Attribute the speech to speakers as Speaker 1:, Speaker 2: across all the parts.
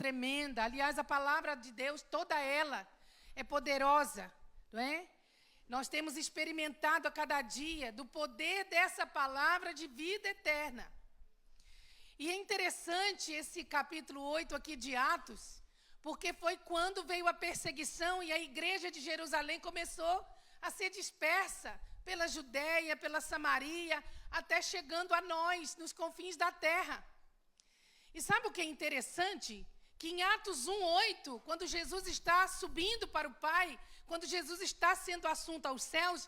Speaker 1: tremenda. Aliás, a palavra de Deus, toda ela, é poderosa, não é? Nós temos experimentado a cada dia do poder dessa palavra de vida eterna. E é interessante esse capítulo 8 aqui de Atos, porque foi quando veio a perseguição e a igreja de Jerusalém começou a ser dispersa pela Judéia, pela Samaria, até chegando a nós, nos confins da terra. E sabe o que é interessante? Que em Atos 1:8, quando Jesus está subindo para o Pai, quando Jesus está sendo assunto aos céus,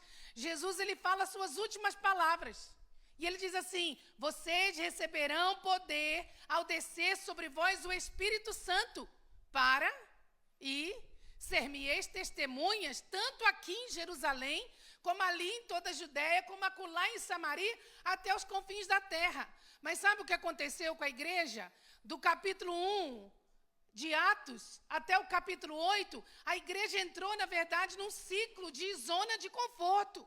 Speaker 1: Jesus ele fala as suas últimas palavras. E ele diz assim: vocês receberão poder ao descer sobre vós o Espírito Santo, para e ser-me-eis testemunhas, tanto aqui em Jerusalém, como ali em toda a Judéia, como acolá em Samaria, até os confins da terra. Mas sabe o que aconteceu com a igreja? Do capítulo 1 de Atos até o capítulo 8, a igreja entrou, na verdade, num ciclo de zona de conforto.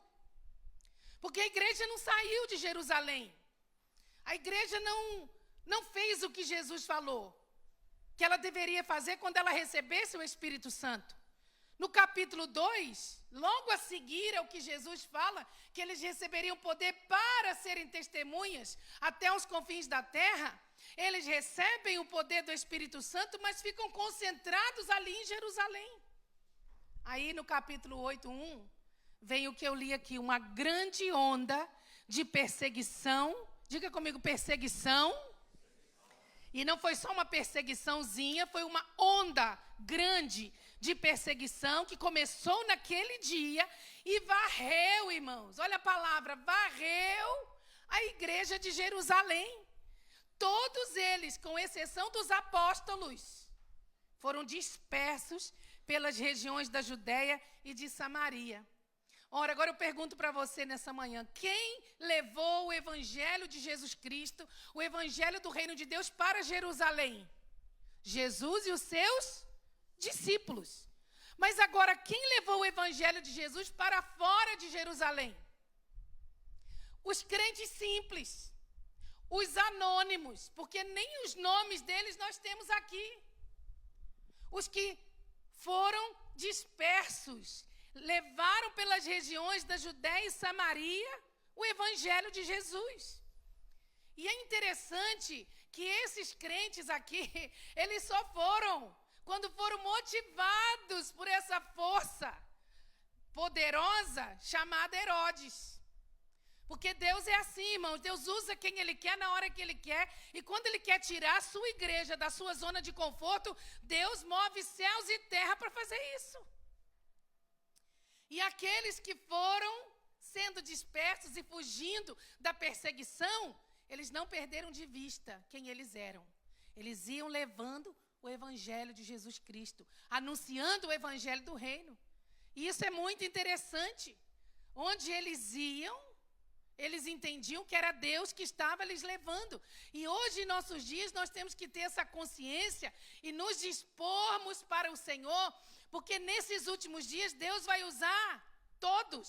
Speaker 1: Porque a igreja não saiu de Jerusalém. A igreja não fez o que Jesus falou que ela deveria fazer quando ela recebesse o Espírito Santo. No capítulo 2, logo a seguir ao que Jesus fala, que eles receberiam poder para serem testemunhas até os confins da terra, eles recebem o poder do Espírito Santo, mas ficam concentrados ali em Jerusalém. Aí no capítulo 8:1, vem o que eu li aqui, uma grande onda de perseguição. Diga comigo, perseguição. E não foi só uma perseguiçãozinha, foi uma onda grande de perseguição que começou naquele dia e varreu, irmãos. Olha a palavra, varreu a igreja de Jerusalém. Todos eles, com exceção dos apóstolos, foram dispersos pelas regiões da Judéia e de Samaria. Ora, agora eu pergunto para você nessa manhã, quem levou o evangelho de Jesus Cristo, o evangelho do reino de Deus para Jerusalém? Jesus e os seus discípulos. Mas agora, quem levou o evangelho de Jesus para fora de Jerusalém? Os crentes simples, os anônimos, porque nem os nomes deles nós temos aqui. Os que foram dispersos, levaram pelas regiões da Judéia e Samaria o evangelho de Jesus. E é interessante que esses crentes aqui, eles só foram quando foram motivados por essa força poderosa chamada Herodes. Porque Deus é assim, irmãos, Deus usa quem Ele quer na hora que Ele quer, e quando Ele quer tirar a sua igreja da sua zona de conforto, Deus move céus e terra para fazer isso. E aqueles que foram sendo dispersos e fugindo da perseguição, eles não perderam de vista quem eles eram. Eles iam levando o evangelho de Jesus Cristo, anunciando o evangelho do reino. E isso é muito interessante. Onde eles iam, eles entendiam que era Deus que estava lhes levando. E hoje, em nossos dias, nós temos que ter essa consciência e nos dispormos para o Senhor, porque nesses últimos dias Deus vai usar todos.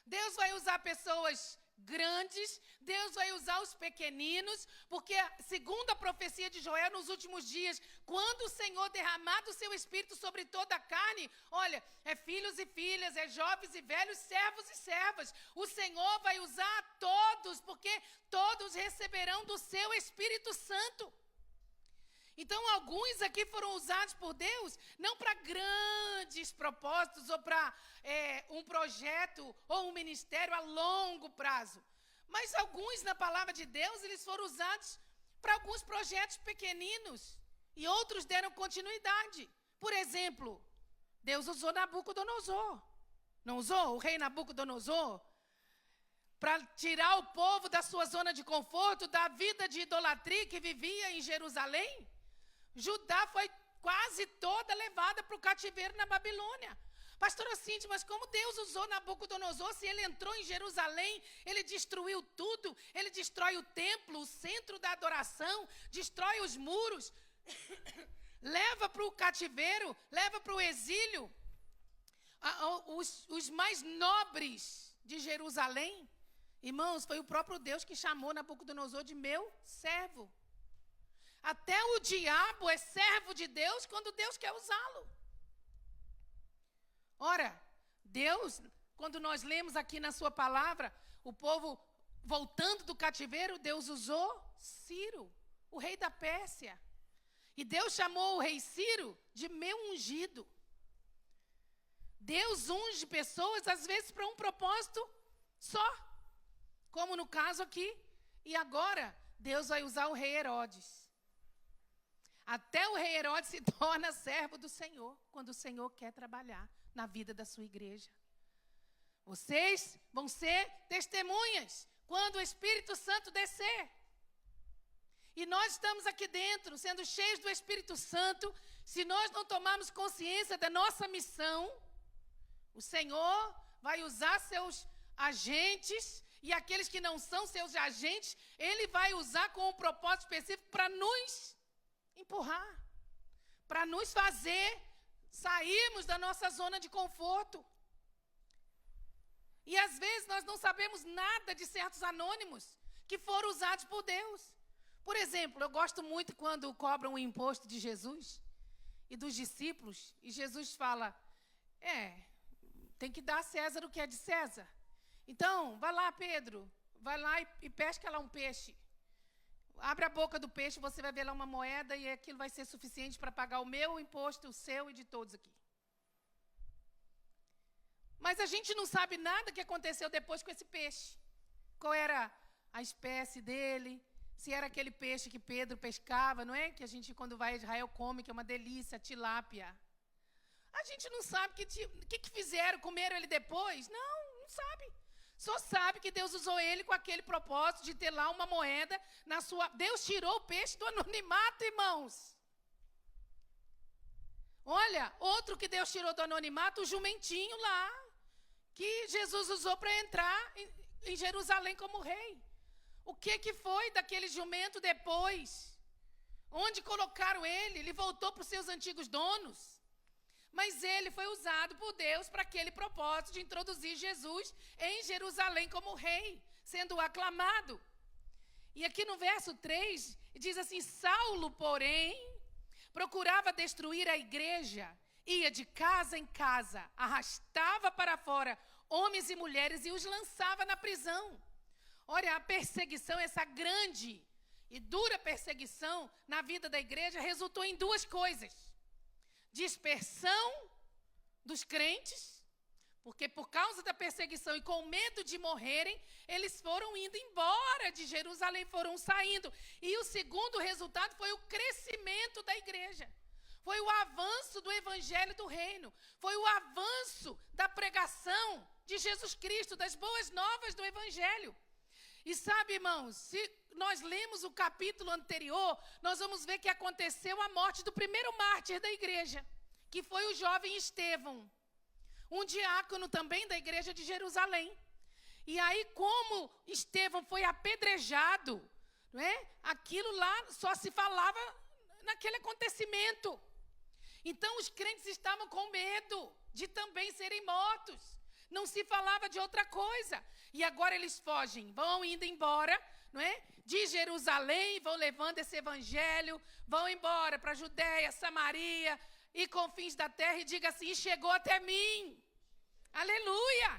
Speaker 1: Deus vai usar pessoas grandes, Deus vai usar os pequeninos, porque segundo a profecia de Joel, nos últimos dias, quando o Senhor derramar do seu Espírito sobre toda a carne, olha, é filhos e filhas, é jovens e velhos, servos e servas, o Senhor vai usar todos, porque todos receberão do seu Espírito Santo. Então, alguns aqui foram usados por Deus, não para grandes propósitos, ou para um projeto, ou um ministério a longo prazo. Mas alguns, na palavra de Deus, eles foram usados para alguns projetos pequeninos. E outros deram continuidade. Por exemplo, Deus usou Nabucodonosor. Não usou o rei Nabucodonosor? Para tirar o povo da sua zona de conforto, da vida de idolatria que vivia em Jerusalém. Judá foi quase toda levada para o cativeiro na Babilônia. Pastora Cíntia, mas como Deus usou Nabucodonosor, se ele entrou em Jerusalém, ele destruiu tudo, ele destrói o templo, o centro da adoração, destrói os muros, leva para o cativeiro, leva para o exílio os mais nobres de Jerusalém. Irmãos, foi o próprio Deus que chamou Nabucodonosor de meu servo. Até o diabo é servo de Deus quando Deus quer usá-lo. Ora, Deus, quando nós lemos aqui na sua palavra, o povo voltando do cativeiro, Deus usou Ciro, o rei da Pérsia. E Deus chamou o rei Ciro de meu ungido. Deus unge pessoas, às vezes, para um propósito só. Como no caso aqui. E agora, Deus vai usar o rei Herodes. Até o rei Herodes se torna servo do Senhor, quando o Senhor quer trabalhar na vida da sua igreja. Vocês vão ser testemunhas quando o Espírito Santo descer. E nós estamos aqui dentro, sendo cheios do Espírito Santo. Se nós não tomarmos consciência da nossa missão, o Senhor vai usar seus agentes, e aqueles que não são seus agentes, Ele vai usar com um propósito específico para nos empurrar, para nos fazer sairmos da nossa zona de conforto. E às vezes nós não sabemos nada de certos anônimos que foram usados por Deus. Por exemplo, eu gosto muito quando cobram o imposto de Jesus e dos discípulos, e Jesus fala, tem que dar a César o que é de César. Então, vai lá, Pedro, vai lá e pesca lá um peixe. Abre a boca do peixe, você vai ver lá uma moeda e aquilo vai ser suficiente para pagar o meu imposto, o seu e de todos aqui. Mas a gente não sabe nada que aconteceu depois com esse peixe. Qual era a espécie dele, se era aquele peixe que Pedro pescava, não é? Que a gente, quando vai a Israel, come, que é uma delícia, tilápia. A gente não sabe o que fizeram, comeram ele depois? Não sabe. Só sabe que Deus usou ele com aquele propósito de ter lá uma moeda na sua... Deus tirou o peixe do anonimato, irmãos. Olha, outro que Deus tirou do anonimato, o jumentinho lá, que Jesus usou para entrar em Jerusalém como rei. O que foi daquele jumento depois? Onde colocaram ele? Ele voltou para os seus antigos donos. Mas ele foi usado por Deus para aquele propósito de introduzir Jesus em Jerusalém como rei, sendo aclamado. E aqui no verso 3, diz assim, Saulo, porém, procurava destruir a igreja, ia de casa em casa, arrastava para fora homens e mulheres e os lançava na prisão. Olha, a perseguição, essa grande e dura perseguição na vida da igreja resultou em duas coisas. Dispersão dos crentes, porque por causa da perseguição e com medo de morrerem, eles foram indo embora de Jerusalém, foram saindo. E o segundo resultado foi o crescimento da igreja. Foi o avanço do evangelho do reino. Foi o avanço da pregação de Jesus Cristo, das boas novas do evangelho. E sabe, irmãos, se nós lemos o capítulo anterior, nós vamos ver que aconteceu a morte do primeiro mártir da igreja, que foi o jovem Estevão, um diácono também da igreja de Jerusalém. E aí, como Estevão foi apedrejado, não é? Aquilo lá só se falava naquele acontecimento. Então, os crentes estavam com medo de também serem mortos. Não se falava de outra coisa. E agora eles fogem, vão indo embora, não é? De Jerusalém, vão levando esse evangelho, vão embora para a Judéia, Samaria e confins da terra e diga assim, chegou até mim. Aleluia!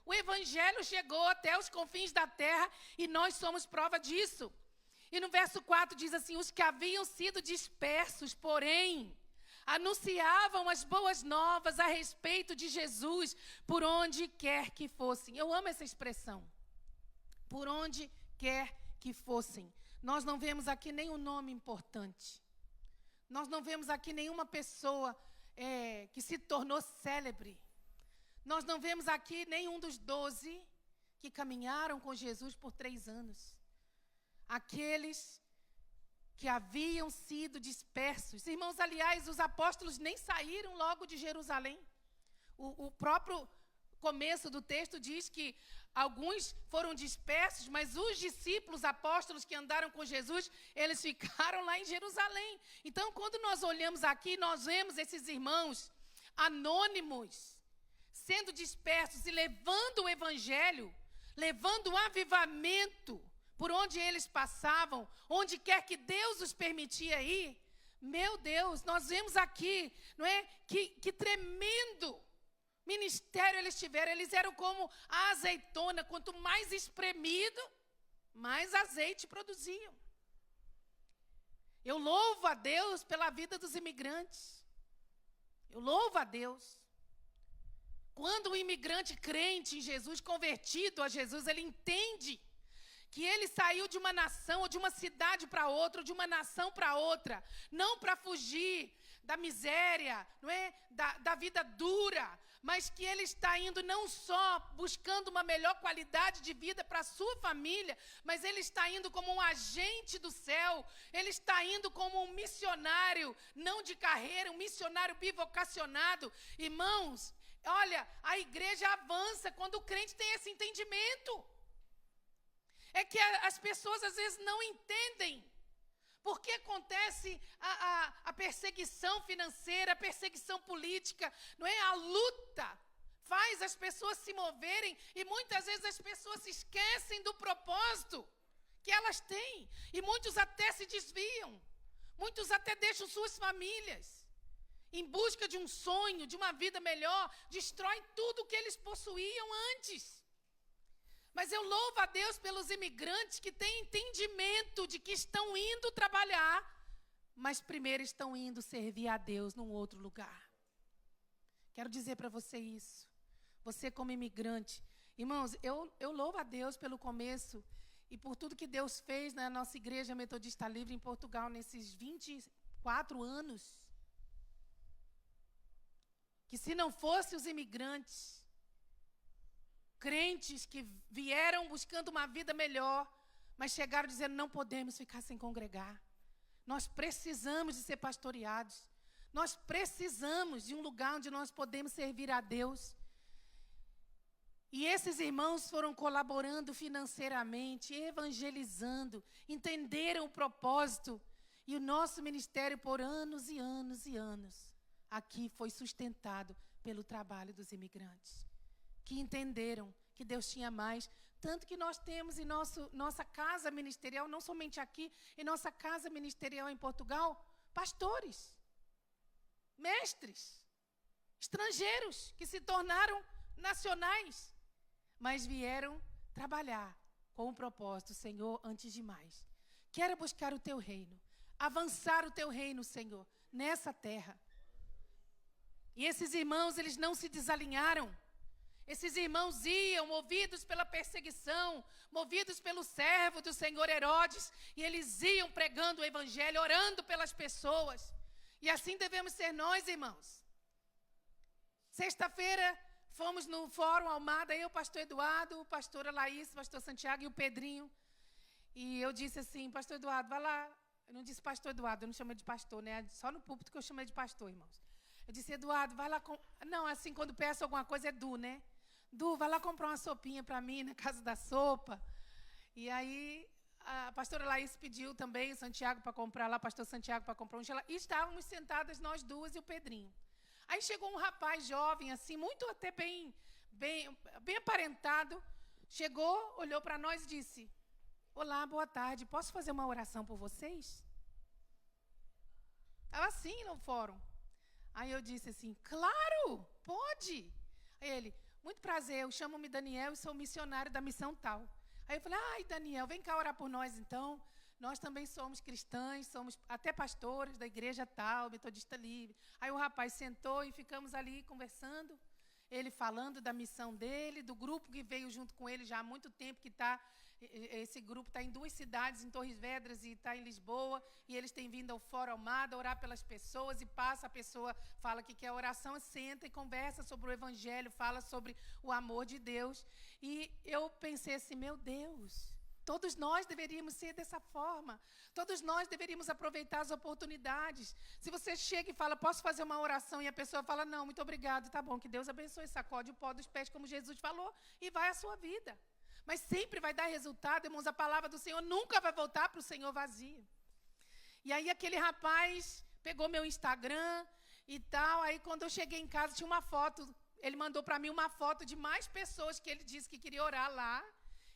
Speaker 1: O evangelho chegou até os confins da terra e nós somos prova disso. E no verso 4 diz assim, os que haviam sido dispersos, porém, anunciavam as boas novas a respeito de Jesus por onde quer que fossem. Eu amo essa expressão. Por onde quer que fossem. Nós não vemos aqui nenhum nome importante. Nós não vemos aqui nenhuma pessoa que se tornou célebre. Nós não vemos aqui nenhum dos 12 que caminharam com Jesus por 3 anos. Aqueles que haviam sido dispersos. Irmãos, aliás, os apóstolos nem saíram logo de Jerusalém. O próprio começo do texto diz que alguns foram dispersos, mas os discípulos, apóstolos que andaram com Jesus, eles ficaram lá em Jerusalém. Então, quando nós olhamos aqui, nós vemos esses irmãos anônimos, sendo dispersos e levando o evangelho, levando o avivamento por onde eles passavam, onde quer que Deus os permitia ir. Meu Deus, nós vemos aqui, não é? Que tremendo ministério eles tiveram. Eles eram como a azeitona, quanto mais espremido, mais azeite produziam. Eu louvo a Deus pela vida dos imigrantes. Eu louvo a Deus. Quando o imigrante crente em Jesus, convertido a Jesus, ele entende que ele saiu de uma nação, ou de uma cidade para outra, ou de uma nação para outra, não para fugir da miséria, não é? Da vida dura, mas que ele está indo não só buscando uma melhor qualidade de vida para a sua família, mas ele está indo como um agente do céu, ele está indo como um missionário, não de carreira, um missionário bivocacionado. Irmãos, olha, a igreja avança quando o crente tem esse entendimento. É que as pessoas às vezes não entendem por que acontece a perseguição financeira, a perseguição política, não é? A luta faz as pessoas se moverem e muitas vezes as pessoas se esquecem do propósito que elas têm. E muitos até se desviam, muitos até deixam suas famílias em busca de um sonho, de uma vida melhor, destroem tudo o que eles possuíam antes. Mas eu louvo a Deus pelos imigrantes que têm entendimento de que estão indo trabalhar, mas primeiro estão indo servir a Deus num outro lugar. Quero dizer para você isso. Você como imigrante. Irmãos, eu louvo a Deus pelo começo e por tudo que Deus fez na nossa Igreja Metodista Livre em Portugal nesses 24 anos. Que se não fossem os imigrantes, crentes que vieram buscando uma vida melhor, mas chegaram dizendo, não podemos ficar sem congregar. Nós precisamos de ser pastoreados. Nós precisamos de um lugar onde nós podemos servir a Deus. E esses irmãos foram colaborando financeiramente, evangelizando, entenderam o propósito. E o nosso ministério por anos e anos e anos aqui foi sustentado pelo trabalho dos imigrantes, que entenderam que Deus tinha mais. Tanto que nós temos em nossa casa ministerial, não somente aqui, em nossa casa ministerial em Portugal, pastores, mestres, estrangeiros que se tornaram nacionais, mas vieram trabalhar com o propósito, Senhor, antes de mais. Quero buscar o Teu reino, avançar o Teu reino, Senhor, nessa terra. E esses irmãos, eles não se desalinharam. Esses irmãos iam movidos pela perseguição, movidos pelo servo do Senhor Herodes, e eles iam pregando o evangelho, orando pelas pessoas. E assim devemos ser nós, irmãos. Sexta-feira, fomos no Fórum Almada, eu, o pastor Eduardo, a pastora Laís, o pastor Santiago e o Pedrinho. E eu disse assim, pastor Eduardo, vai lá. Eu não disse pastor Eduardo, eu não chamo ele de pastor, né? Só no púlpito que eu chamo ele de pastor, irmãos. Eu disse, Eduardo, vai lá... Não, assim, quando peço alguma coisa é Du, né? Du, vai lá comprar uma sopinha para mim na casa da sopa. E aí, a pastora Laís pediu também o Santiago para comprar lá, o pastor Santiago para comprar um gelado. E estávamos sentadas nós duas e o Pedrinho. Aí chegou um rapaz jovem, assim, muito até bem aparentado. Chegou, olhou para nós e disse, olá, boa tarde, posso fazer uma oração por vocês? Estava assim no fórum. Aí eu disse assim, claro, pode. Aí ele, muito prazer, eu chamo-me Daniel e sou missionário da missão tal. Aí eu falei, ai, Daniel, vem cá orar por nós então. Nós também somos cristãs, somos até pastores da igreja tal, Metodista Livre. Aí o rapaz sentou e ficamos ali conversando. Ele falando da missão dele, do grupo que veio junto com ele já há muito tempo, que está... Esse grupo está em 2 cidades, em Torres Vedras e está em Lisboa, e eles têm vindo ao Fórum Almada orar pelas pessoas, e passa, a pessoa fala que quer oração, senta e conversa sobre o Evangelho, fala sobre o amor de Deus. E eu pensei assim, meu Deus, todos nós deveríamos ser dessa forma, todos nós deveríamos aproveitar as oportunidades. Se você chega e fala, posso fazer uma oração, e a pessoa fala, não, muito obrigado, tá bom, que Deus abençoe, sacode o pó dos pés, como Jesus falou, e vai à sua vida. Mas sempre vai dar resultado, irmãos, a palavra do Senhor nunca vai voltar para o Senhor vazia. E aí aquele rapaz pegou meu Instagram e tal, aí quando eu cheguei em casa tinha uma foto, ele mandou para mim uma foto de mais pessoas que ele disse que queria orar lá,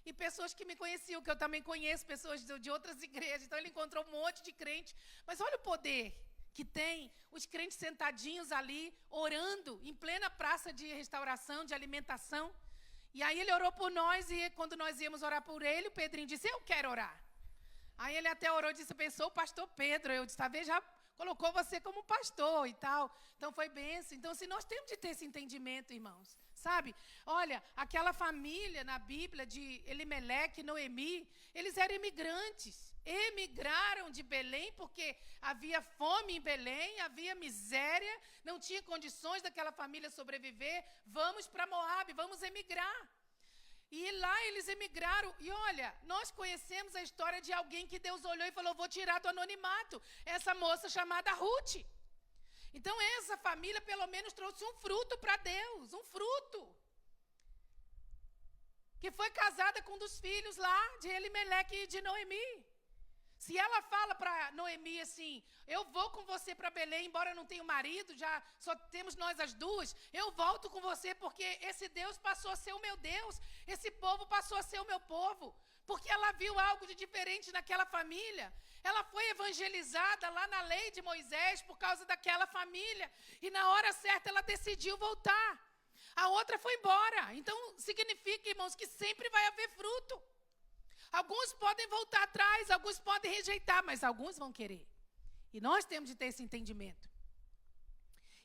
Speaker 1: E pessoas que me conheciam, que eu também conheço, pessoas de outras igrejas. Então, ele encontrou um monte de crente. Mas olha o poder que tem os crentes sentadinhos ali, orando, em plena praça de restauração, de alimentação. E aí ele orou por nós, e quando nós íamos orar por ele, o Pedrinho disse, eu quero orar. Aí ele até orou e disse, pensou o pastor Pedro. Eu disse, talvez já colocou você como pastor e tal. Então, foi bênção. Então, assim, nós temos de ter esse entendimento, irmãos. Sabe? Olha, aquela família na Bíblia de Elimeleque e Noemi, eles eram imigrantes. Emigraram de Belém porque havia fome em Belém, havia miséria, não tinha condições daquela família sobreviver. Vamos para Moabe, vamos emigrar. E lá eles emigraram. E olha, nós conhecemos a história de alguém que Deus olhou e falou, vou tirar do anonimato essa moça chamada Ruth. Então, essa família, pelo menos, trouxe um fruto para Deus, um fruto. Que foi casada com um dos filhos lá de Elimeleque e de Noemi. Se ela fala para Noemi assim, eu vou com você para Belém, embora eu não tenha marido, já só temos nós as duas, eu volto com você porque esse Deus passou a ser o meu Deus, esse povo passou a ser o meu povo. Porque ela viu algo de diferente naquela família. Ela foi evangelizada lá na lei de Moisés por causa daquela família. E na hora certa ela decidiu voltar. A outra foi embora. Então significa, irmãos, que sempre vai haver fruto. Alguns podem voltar atrás, alguns podem rejeitar, mas alguns vão querer. E nós temos de ter esse entendimento.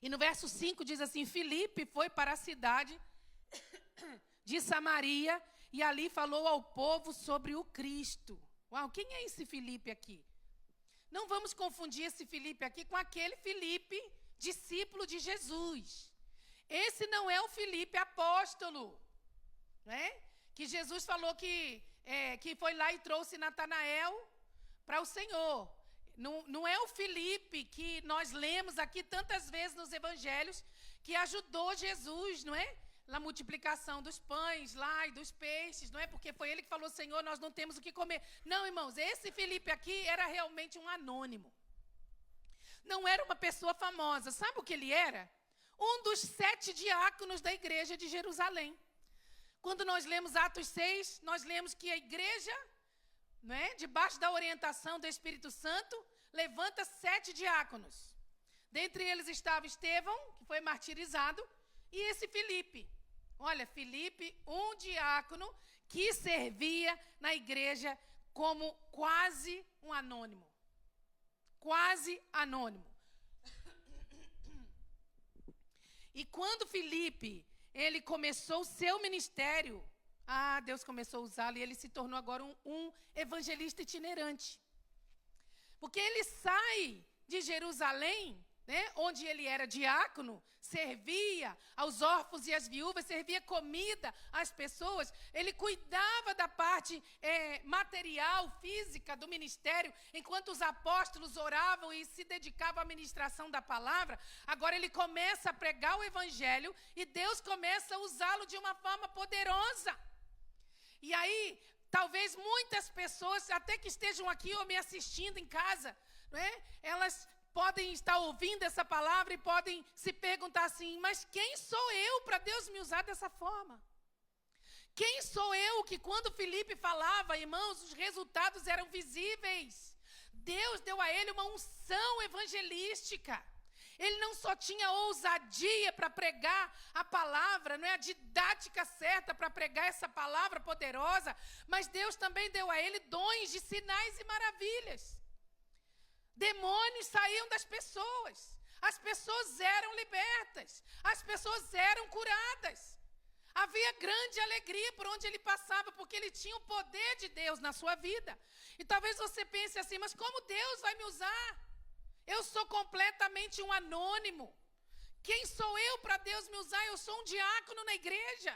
Speaker 1: E no verso 5 diz assim, Filipe foi para a cidade de Samaria e ali falou ao povo sobre o Cristo. Uau, quem é esse Filipe aqui? Não vamos confundir esse Filipe aqui com aquele Filipe, discípulo de Jesus. Esse não é o Filipe apóstolo, né? Que Jesus falou que foi lá e trouxe Natanael para o Senhor. Não é o Filipe que nós lemos aqui tantas vezes nos evangelhos, que ajudou Jesus, não é? Na multiplicação dos pães lá e dos peixes, não é? Porque foi ele que falou, Senhor, nós não temos o que comer. Não, irmãos, esse Filipe aqui era realmente um anônimo. Não era uma pessoa famosa. Sabe o que ele era? Um dos 7 diáconos da igreja de Jerusalém. Quando nós lemos Atos 6, nós lemos que a igreja, não é? Debaixo da orientação do Espírito Santo, levanta 7 diáconos. Dentre eles estava Estevão, que foi martirizado, e esse Filipe. Olha, Filipe, um diácono que servia na igreja como quase um anônimo. Quase anônimo. E quando Filipe, ele começou o seu ministério, Deus começou a usá-lo e ele se tornou agora um evangelista itinerante. Porque ele sai de Jerusalém, né, onde ele era diácono, servia aos órfãos e às viúvas, servia comida às pessoas, ele cuidava da parte material, física do ministério, enquanto os apóstolos oravam e se dedicavam à ministração da palavra. Agora ele começa a pregar o evangelho e Deus começa a usá-lo de uma forma poderosa. E aí, talvez muitas pessoas, até que estejam aqui ou me assistindo em casa, não é? Elas podem estar ouvindo essa palavra e podem se perguntar assim, mas quem sou eu para Deus me usar dessa forma? Quem sou eu que quando Filipe falava, irmãos, os resultados eram visíveis. Deus deu a ele uma unção evangelística. Ele não só tinha ousadia para pregar a palavra, não é a didática certa para pregar essa palavra poderosa, mas Deus também deu a ele dons de sinais e maravilhas. Demônios saíam das pessoas, as pessoas eram libertas, as pessoas eram curadas. Havia grande alegria por onde ele passava, porque ele tinha o poder de Deus na sua vida. E talvez você pense assim, mas como Deus vai me usar? Eu sou completamente um anônimo. Quem sou eu para Deus me usar? Eu sou um diácono na igreja.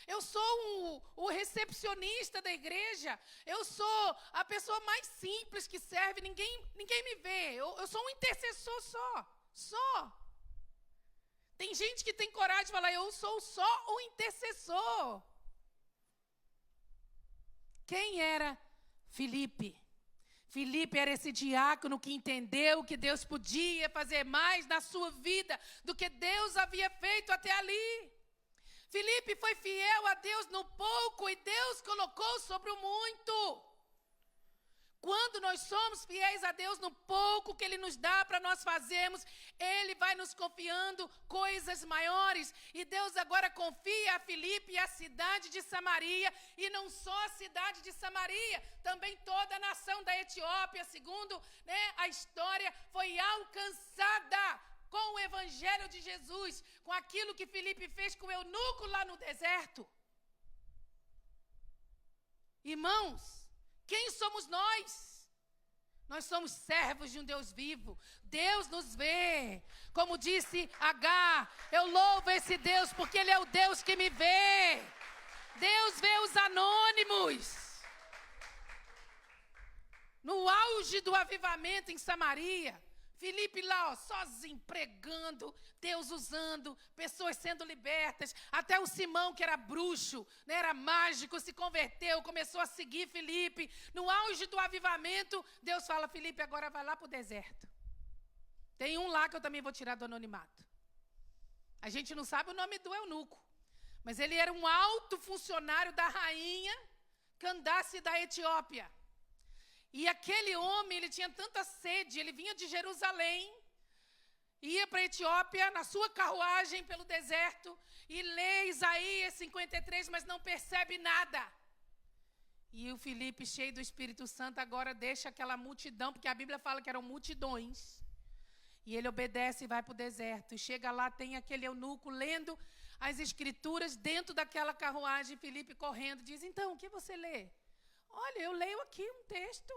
Speaker 1: Eu sou o recepcionista da igreja. Eu sou a pessoa mais simples que serve. Ninguém me vê. Eu sou um intercessor só. Tem gente que tem coragem de falar, eu sou só o intercessor. Quem era Filipe? Filipe era esse diácono que entendeu que Deus podia fazer mais na sua vida do que Deus havia feito até ali. Filipe foi fiel a Deus no pouco e Deus colocou sobre o muito. Quando nós somos fiéis a Deus no pouco que Ele nos dá para nós fazermos, Ele vai nos confiando coisas maiores. E Deus agora confia a Filipe e a cidade de Samaria, e não só a cidade de Samaria, também toda a nação da Etiópia, segundo a história, foi alcançada com o evangelho de Jesus, com aquilo que Filipe fez com o eunuco lá no deserto. Irmãos, quem somos nós? Nós somos servos de um Deus vivo. Deus nos vê. Como disse Agar, eu louvo esse Deus porque Ele é o Deus que me vê. Deus vê os anônimos. No auge do avivamento em Samaria, Filipe lá, sozinho, pregando, Deus usando, pessoas sendo libertas. Até o Simão, que era bruxo, era mágico, se converteu, começou a seguir Filipe. No auge do avivamento, Deus fala, Filipe, agora vai lá para o deserto. Tem um lá que eu também vou tirar do anonimato. A gente não sabe o nome do eunuco, mas ele era um alto funcionário da rainha Candace da Etiópia. E aquele homem, ele tinha tanta sede, ele vinha de Jerusalém, ia para a Etiópia na sua carruagem pelo deserto e lê Isaías 53, mas não percebe nada. E o Filipe, cheio do Espírito Santo, agora deixa aquela multidão, porque a Bíblia fala que eram multidões. E ele obedece e vai para o deserto. E chega lá, tem aquele eunuco lendo as escrituras dentro daquela carruagem. Filipe correndo, diz, então, o que você lê? Olha, eu leio aqui um texto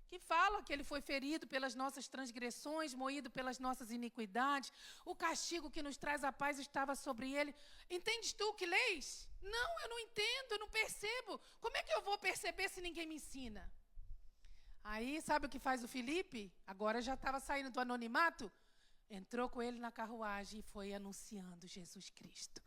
Speaker 1: que fala que ele foi ferido pelas nossas transgressões, moído pelas nossas iniquidades. O castigo que nos traz a paz estava sobre ele. Entendes tu o que lês? Não, eu não entendo, eu não percebo. Como é que eu vou perceber se ninguém me ensina? Aí, sabe o que faz o Filipe? Agora já estava saindo do anonimato. Entrou com ele na carruagem e foi anunciando Jesus Cristo.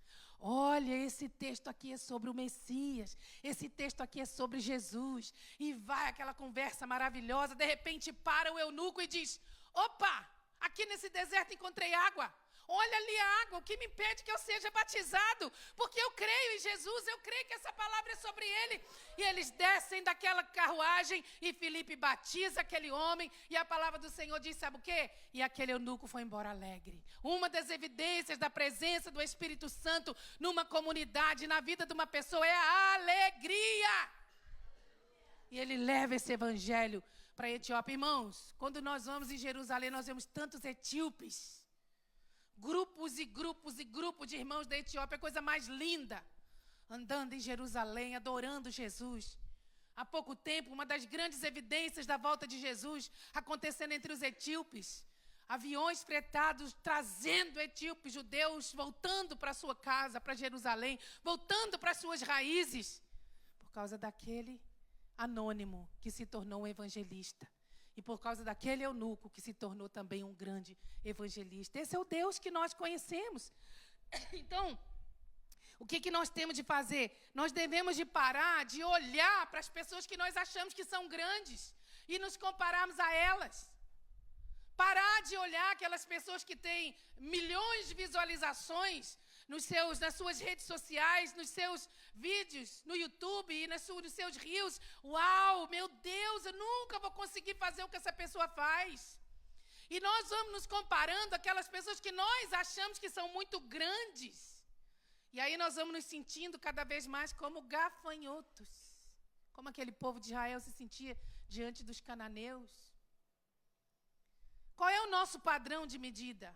Speaker 1: Olha, esse texto aqui é sobre o Messias. Esse texto aqui é sobre Jesus. E vai aquela conversa maravilhosa. De repente para o eunuco e diz, opa, aqui nesse deserto encontrei água. Olha ali a água, o que me impede que eu seja batizado? Porque eu creio em Jesus, eu creio que essa palavra é sobre ele. E eles descem daquela carruagem e Filipe batiza aquele homem. E a palavra do Senhor diz, sabe o quê? E aquele eunuco foi embora alegre. Uma das evidências da presença do Espírito Santo numa comunidade, na vida de uma pessoa, é a alegria. E ele leva esse evangelho para a Etiópia. Irmãos, quando nós vamos em Jerusalém, nós vemos tantos etíopes. Grupos e grupos e grupos de irmãos da Etiópia, a coisa mais linda. Andando em Jerusalém, adorando Jesus. Há pouco tempo, uma das grandes evidências da volta de Jesus acontecendo entre os etíopes. Aviões fretados trazendo etíopes, judeus, voltando para sua casa, para Jerusalém, voltando para suas raízes. Por causa daquele anônimo que se tornou um evangelista. E por causa daquele eunuco que se tornou também um grande evangelista. Esse é o Deus que nós conhecemos. Então, o que nós temos de fazer? Nós devemos de parar de olhar para as pessoas que nós achamos que são grandes e nos compararmos a elas. Parar de olhar aquelas pessoas que têm milhões de visualizações nas suas redes sociais, nos seus vídeos, no YouTube e nos seus reels. Uau, meu Deus, eu nunca vou conseguir fazer o que essa pessoa faz. E nós vamos nos comparando àquelas pessoas que nós achamos que são muito grandes. E aí nós vamos nos sentindo cada vez mais como gafanhotos. Como aquele povo de Israel se sentia diante dos cananeus. Qual é o nosso padrão de medida?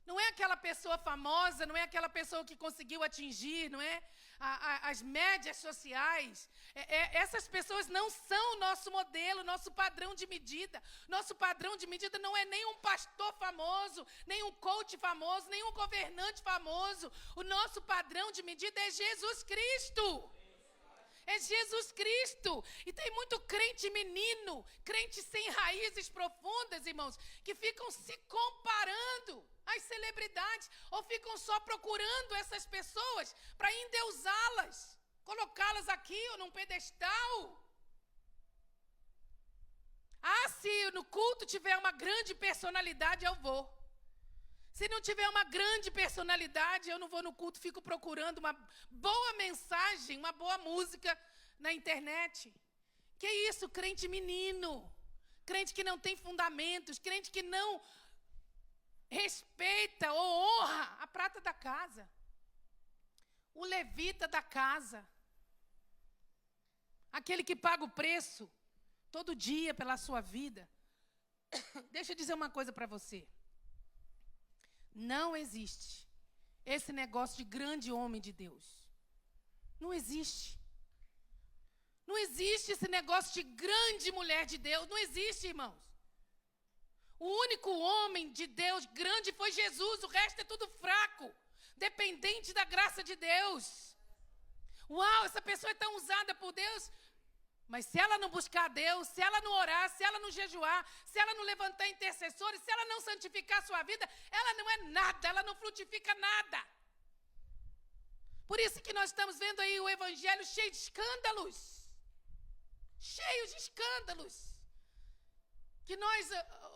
Speaker 1: Não é aquela pessoa famosa, não é aquela pessoa que conseguiu atingir, não é as médias sociais. Essas pessoas não são o nosso modelo, nosso padrão de medida. Nosso padrão de medida não é nem um pastor famoso, nem um coach famoso, nem um governante famoso. O nosso padrão de medida é Jesus Cristo. É Jesus Cristo. E tem muito crente menino, crente sem raízes profundas, irmãos, que ficam se comparando às celebridades, ou ficam só procurando essas pessoas para endeusá-las, colocá-las aqui ou num pedestal. Ah, se no culto tiver uma grande personalidade, eu vou. Se Se não tiver uma grande personalidade, eu não vou no culto, fico procurando uma boa mensagem, uma boa música na internet. Que isso, crente menino, crente que não tem fundamentos, crente que não respeita ou honra a prata da casa, o levita da casa, aquele que paga o preço todo dia pela sua vida. Deixa eu dizer uma coisa para você. Não existe esse negócio de grande homem de Deus. Não existe. Não existe esse negócio de grande mulher de Deus. Não existe, irmãos. O único homem de Deus grande foi Jesus. O resto é tudo fraco, dependente da graça de Deus. Uau, essa pessoa é tão usada por Deus. Mas se ela não buscar Deus, se ela não orar, se ela não jejuar, se ela não levantar intercessores, se ela não santificar a sua vida, ela não é nada, ela não frutifica nada. Por isso que nós estamos vendo aí o evangelho cheio de escândalos. Cheio de escândalos. Que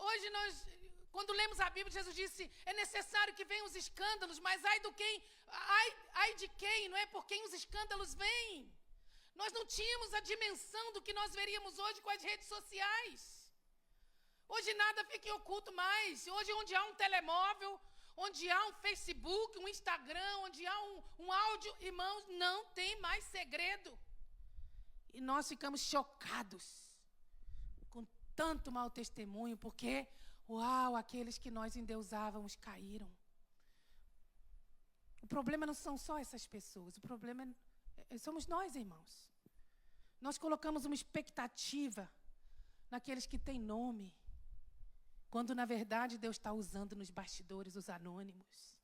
Speaker 1: hoje nós, quando lemos a Bíblia, Jesus disse, é necessário que venham os escândalos, mas ai de quem, não é por quem os escândalos vêm. Nós não tínhamos a dimensão do que nós veríamos hoje com as redes sociais. Hoje nada fica oculto mais. Hoje onde há um telemóvel, onde há um Facebook, um Instagram, onde há um áudio, irmãos, não tem mais segredo. E nós ficamos chocados com tanto mau testemunho, porque, uau, aqueles que nós endeusávamos caíram. O problema não são só essas pessoas, o problema somos nós, irmãos. Nós colocamos uma expectativa naqueles que têm nome, quando, na verdade, Deus está usando nos bastidores os anônimos.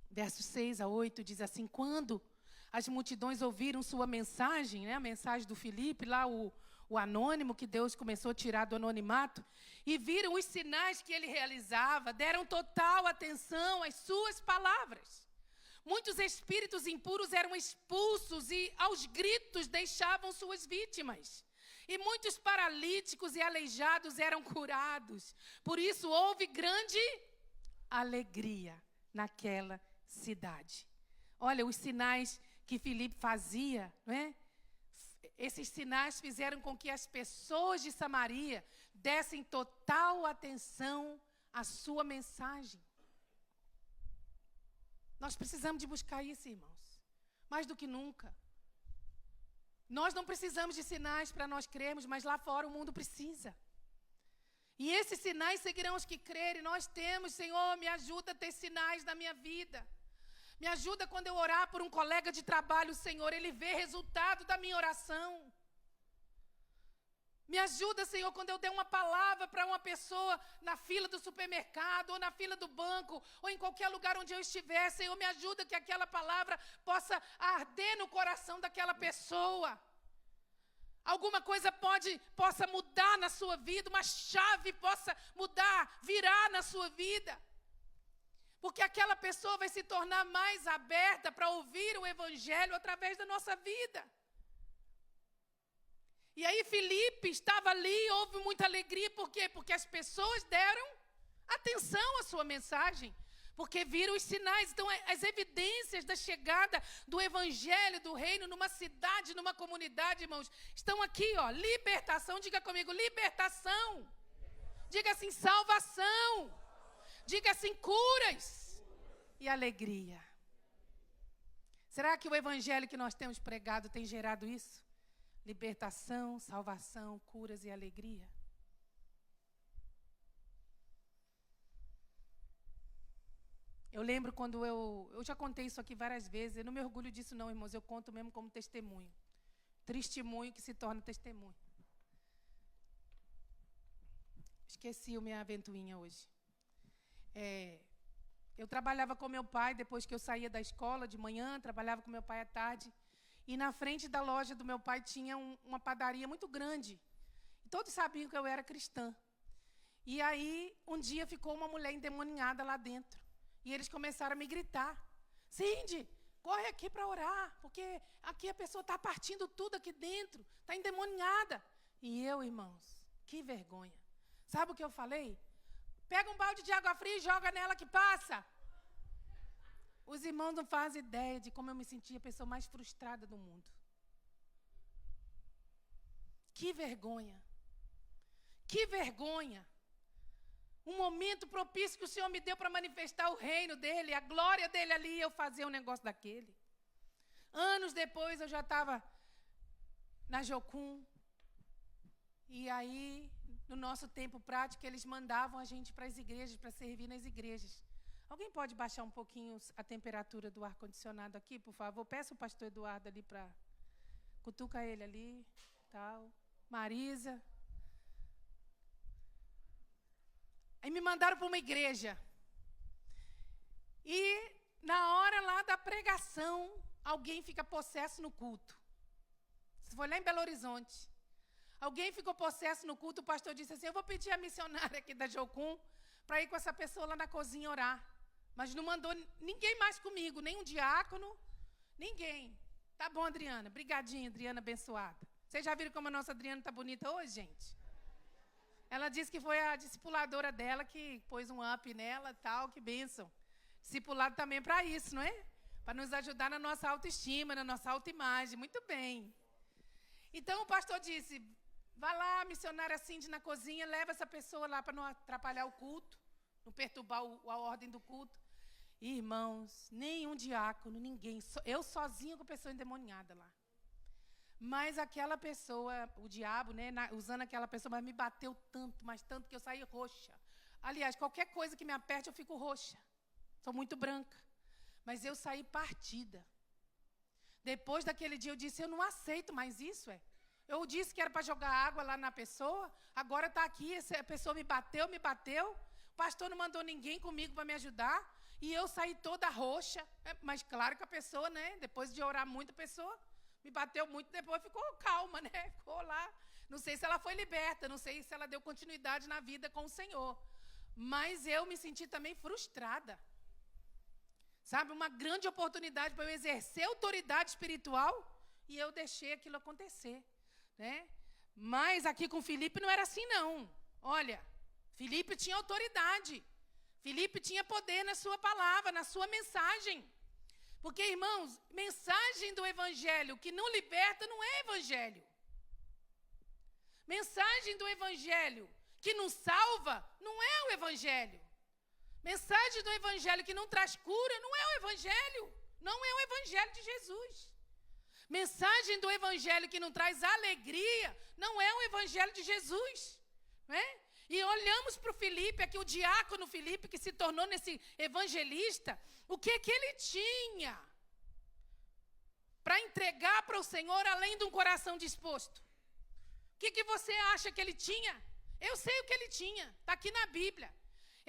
Speaker 1: Versos 6 a 8 diz assim, quando as multidões ouviram sua mensagem, né, a mensagem do Filipe, lá o anônimo que Deus começou a tirar do anonimato, e viram os sinais que ele realizava, deram total atenção às suas palavras. Muitos espíritos impuros eram expulsos e, aos gritos, deixavam suas vítimas. E muitos paralíticos e aleijados eram curados. Por isso, houve grande alegria naquela cidade. Olha, os sinais que Filipe fazia, não é? Esses sinais fizeram com que as pessoas de Samaria dessem total atenção à sua mensagem. Nós precisamos de buscar isso, irmãos, mais do que nunca. Nós não precisamos de sinais para nós crermos, mas lá fora o mundo precisa. E esses sinais seguirão os que crerem. Nós temos, Senhor, me ajuda a ter sinais na minha vida. Me ajuda quando eu orar por um colega de trabalho, Senhor, ele vê resultado da minha oração. Me ajuda, Senhor, quando eu der uma palavra para uma pessoa na fila do supermercado, ou na fila do banco, ou em qualquer lugar onde eu estiver. Senhor, me ajuda que aquela palavra possa arder no coração daquela pessoa. Alguma coisa possa mudar na sua vida, uma chave possa mudar, virar na sua vida. Porque aquela pessoa vai se tornar mais aberta para ouvir o evangelho através da nossa vida. E aí Filipe estava ali, houve muita alegria, por quê? Porque as pessoas deram atenção à sua mensagem, porque viram os sinais. Então, as evidências da chegada do evangelho, do reino, numa cidade, numa comunidade, irmãos, estão aqui, ó, libertação, diga comigo, libertação. Diga assim, salvação. Diga assim, curas e alegria. Será que o evangelho que nós temos pregado tem gerado isso? Libertação, salvação, curas e alegria. Eu lembro quando eu já contei isso aqui várias vezes, eu não me orgulho disso não, irmãos, eu conto mesmo como testemunho. Testemunho que se torna testemunho. Esqueci a minha ventoinha hoje. Eu trabalhava com meu pai, depois que eu saía da escola de manhã, trabalhava com meu pai à tarde. E na frente da loja do meu pai tinha uma padaria muito grande. E todos sabiam que eu era cristã. E aí, um dia ficou uma mulher endemoniada lá dentro. E eles começaram a me gritar. Cindy, corre aqui para orar, porque aqui a pessoa está partindo tudo aqui dentro. Está endemoniada. E eu, irmãos, que vergonha. Sabe o que eu falei? Pega um balde de água fria e joga nela que passa. Os irmãos não fazem ideia de como eu me sentia a pessoa mais frustrada do mundo. Que vergonha. Que vergonha. Um momento propício que o Senhor me deu para manifestar o reino dele, a glória dele ali, eu fazer um negócio daquele. Anos depois eu já estava na Jocum. E aí, no nosso tempo prático, eles mandavam a gente para as igrejas, para servir nas igrejas. Alguém pode baixar um pouquinho a temperatura do ar-condicionado aqui, por favor? Peça o pastor Eduardo ali para... Cutuca ele ali, tal. Marisa. Aí me mandaram para uma igreja. E na hora lá da pregação, alguém fica possesso no culto. Isso foi lá em Belo Horizonte. Alguém ficou possesso no culto, o pastor disse assim, eu vou pedir a missionária aqui da Jocum para ir com essa pessoa lá na cozinha orar. Mas não mandou ninguém mais comigo, nem um diácono, ninguém. Tá bom, Adriana. Brigadinha, Adriana abençoada. Vocês já viram como a nossa Adriana está bonita hoje, gente? Ela disse que foi a discipuladora dela que pôs um up nela, tal, que bênção. Discipulado também para isso, não é? Para nos ajudar na nossa autoestima, na nossa autoimagem. Muito bem. Então, o pastor disse, vá lá, missionária Cindy, na cozinha, leva essa pessoa lá para não atrapalhar o culto, não perturbar a ordem do culto. Irmãos, nenhum diácono, ninguém, eu sozinha com a pessoa endemoniada lá. Mas aquela pessoa, o diabo, né, usando aquela pessoa, mas me bateu tanto, mas tanto que eu saí roxa. Aliás, qualquer coisa que me aperte, eu fico roxa. Sou muito branca. Mas eu saí partida. Depois daquele dia, eu disse, eu não aceito mais isso, Eu disse que era para jogar água lá na pessoa, agora está aqui, essa pessoa me bateu. O pastor não mandou ninguém comigo para me ajudar, e eu saí toda roxa. Mas claro que a pessoa, né, depois de orar muito, a pessoa me bateu muito, depois ficou calma, né? Ficou lá. Não sei se ela foi liberta, não sei se ela deu continuidade na vida com o Senhor. Mas eu me senti também frustrada. Sabe, uma grande oportunidade para eu exercer autoridade espiritual e eu deixei aquilo acontecer, né? Mas aqui com Felipe não era assim, não. Olha, Felipe tinha autoridade. Felipe tinha poder na sua palavra, na sua mensagem. Porque, irmãos, mensagem do evangelho que não liberta não é evangelho. Mensagem do evangelho que não salva não é o evangelho. Mensagem do evangelho que não traz cura não é o evangelho. Não é o evangelho de Jesus. Mensagem do evangelho que não traz alegria não é o evangelho de Jesus. Não é? E olhamos para o Felipe, aqui o diácono Felipe, que se tornou nesse evangelista, o que ele tinha para entregar para o Senhor além de um coração disposto? O que você acha que ele tinha? Eu sei o que ele tinha, está aqui na Bíblia.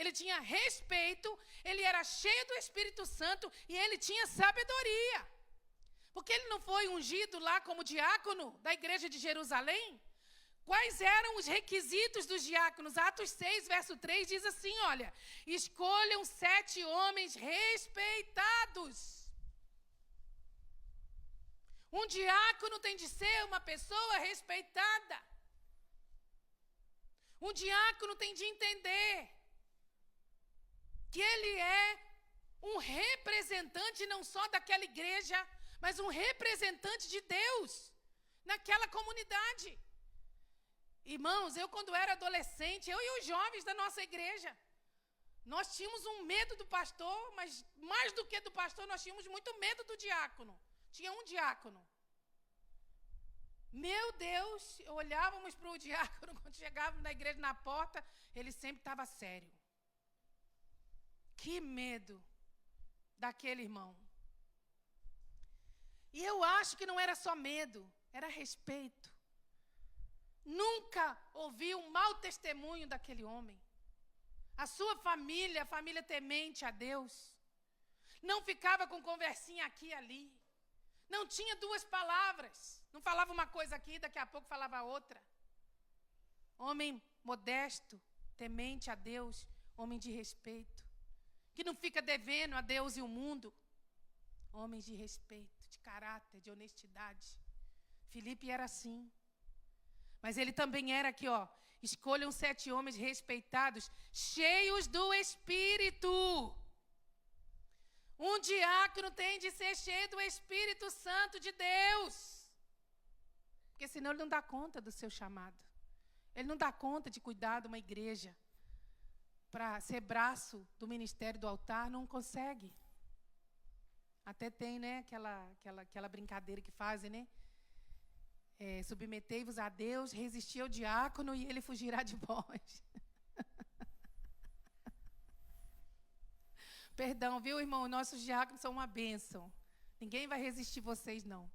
Speaker 1: Ele tinha respeito, ele era cheio do Espírito Santo e ele tinha sabedoria. Porque ele não foi ungido lá como diácono da igreja de Jerusalém? Quais eram os requisitos dos diáconos? Atos 6, verso 3 diz assim, olha, escolham 7 homens respeitados. Um diácono tem de ser uma pessoa respeitada. Um diácono tem de entender que ele é um representante não só daquela igreja, mas um representante de Deus naquela comunidade. Irmãos, eu quando era adolescente, eu e os jovens da nossa igreja, nós tínhamos um medo do pastor, mas mais do que do pastor, nós tínhamos muito medo do diácono. Tinha um diácono. Meu Deus, olhávamos para o diácono, quando chegávamos na igreja, na porta, ele sempre estava sério. Que medo daquele irmão. E eu acho que não era só medo, era respeito. Nunca ouvi um mau testemunho daquele homem. A sua família, a família temente a Deus, não ficava com conversinha aqui e ali. Não tinha 2 palavras. Não falava uma coisa aqui, daqui a pouco falava outra. Homem modesto, temente a Deus, homem de respeito. Que não fica devendo a Deus e o mundo. Homens de respeito, de caráter, de honestidade. Felipe era assim. Mas ele também era aqui, ó. escolham 7 homens respeitados, cheios do Espírito. Um diácono tem de ser cheio do Espírito Santo de Deus. Porque senão ele não dá conta do seu chamado. Ele não dá conta de cuidar de uma igreja. Para ser braço do ministério do altar, não consegue. Até tem, né, aquela brincadeira que fazem, né? Submetei-vos a Deus, resisti ao diácono e ele fugirá de vós. Perdão, viu, irmão? Nossos diáconos são uma bênção. Ninguém vai resistir vocês, não.